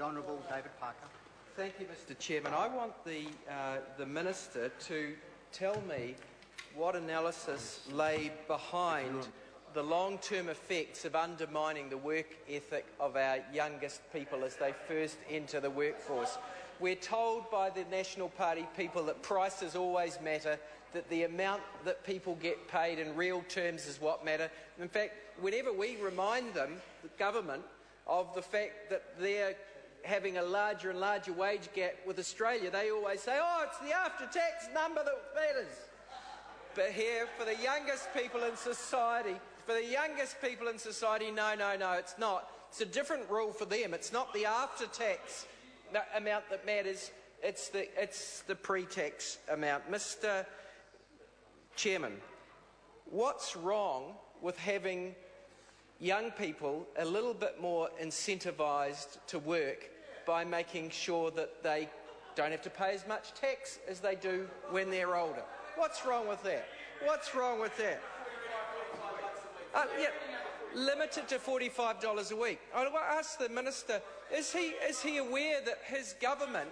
The Honourable David Parker. Thank you, Mr. Chairman. I want the Minister to tell me what analysis lay behind the long-term effects of undermining the work ethic of our youngest people as they first enter the workforce. We're told by the National Party people that prices always matter, that the amount that people get paid in real terms is what matter. In fact, whenever we remind them, the government, of the fact that they're having a larger and larger wage gap with Australia, they always say, oh, it's the after-tax number that matters. But here, for the youngest people in society, no, it's not. It's a different rule for them. It's not the after-tax amount that matters, it's the pre-tax amount. Mr. Chairman, what's wrong with having young people a little bit more incentivised to work by making sure that they don't have to pay as much tax as they do when they're older? What's wrong with that? What's wrong with that? Limited to $45 a week. I will ask the Minister, is he aware that his government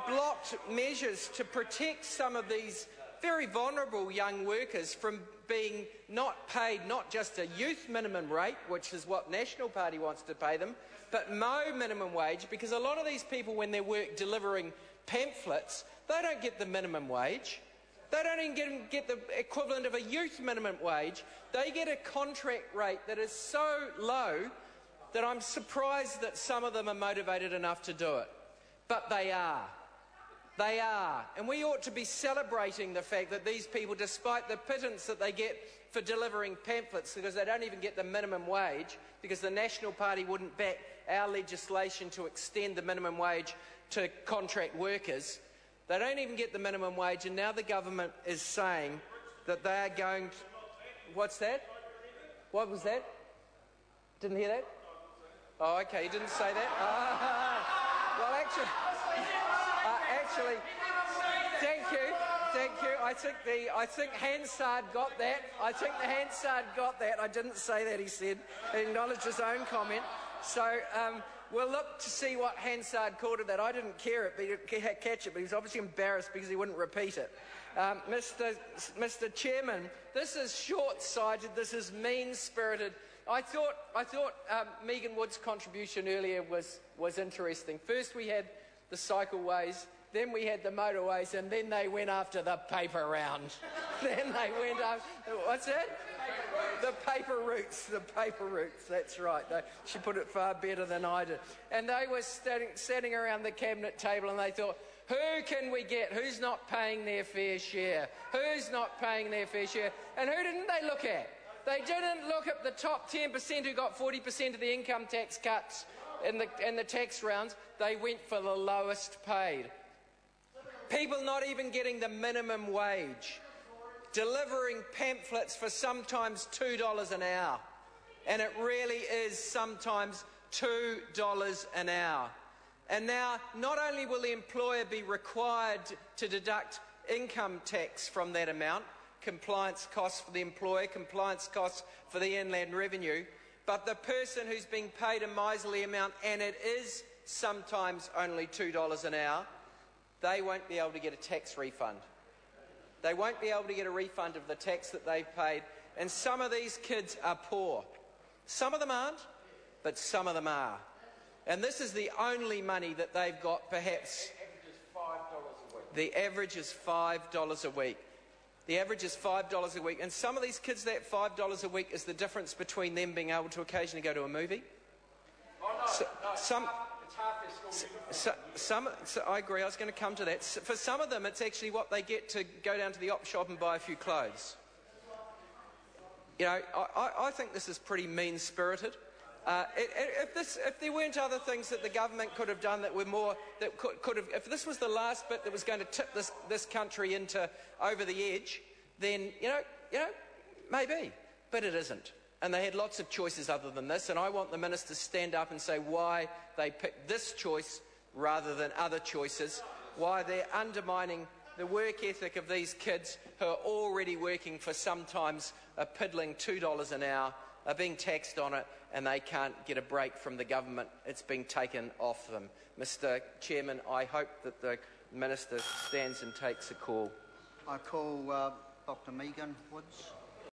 blocked measures to protect some of these very vulnerable young workers from being not paid not just a youth minimum rate, which is what National Party wants to pay them, but minimum wage, because a lot of these people, when they work delivering pamphlets, they don't get the minimum wage. They don't even get the equivalent of a youth minimum wage. They get a contract rate that is so low that I'm surprised that some of them are motivated enough to do it. But they are. They are. And we ought to be celebrating the fact that these people, despite the pittance that they get for delivering pamphlets, because they don't even get the minimum wage, because the National Party wouldn't back our legislation to extend the minimum wage to contract workers, they don't even get the minimum wage, and now the government is saying that they are going to... What's that? What was that? Didn't hear that? Oh, okay, you didn't say that? Well, actually, thank you. I think Hansard got that. I didn't say that, he said. He acknowledged his own comment. So we'll look to see what Hansard called it that. I didn't catch it, but he was obviously embarrassed because he wouldn't repeat it. Mr. Chairman, this is short-sighted. This is mean-spirited. I thought Megan Wood's contribution earlier was interesting. First we had the cycleways, then we had the motorways, and then they went after the paper round. Then they went after... What's that? The paper routes, that's right. She put it far better than I did. And they were sitting around the cabinet table and they thought, who can we get? Who's not paying their fair share? Who's not paying their fair share? And who didn't they look at? They didn't look at the top 10% who got 40% of the income tax cuts in the tax rounds. They went for the lowest paid. People not even getting the minimum wage, delivering pamphlets for sometimes $2 an hour, and it really is sometimes $2 an hour. And now, not only will the employer be required to deduct income tax from that amount, compliance costs for the employer, compliance costs for the Inland Revenue, but the person who's being paid a miserly amount, and it is sometimes only $2 an hour, they won't be able to get a tax refund. They won't be able to get a refund of the tax that they've paid. And some of these kids are poor. Some of them aren't, but some of them are. And this is the only money that they've got, perhaps. The average is $5 a week. The average is $5 a week. And some of these kids, that $5 a week is the difference between them being able to occasionally go to a movie. I agree, I was going to come to that. For some of them, it's actually what they get to go down to the op shop and buy a few clothes. You know, I think this is pretty mean-spirited. If there weren't other things that the government could have done that were more, that could have, if this was the last bit that was going to tip this country into over the edge, then you know, maybe, but it isn't. And they had lots of choices other than this, and I want the minister to stand up and say why they picked this choice rather than other choices, why they're undermining the work ethic of these kids who are already working for sometimes a piddling $2 an hour are being taxed on it and they can't get a break from the government. It's being taken off them. Mr Chairman, I hope that the Minister stands and takes a call. I call Dr Megan Woods.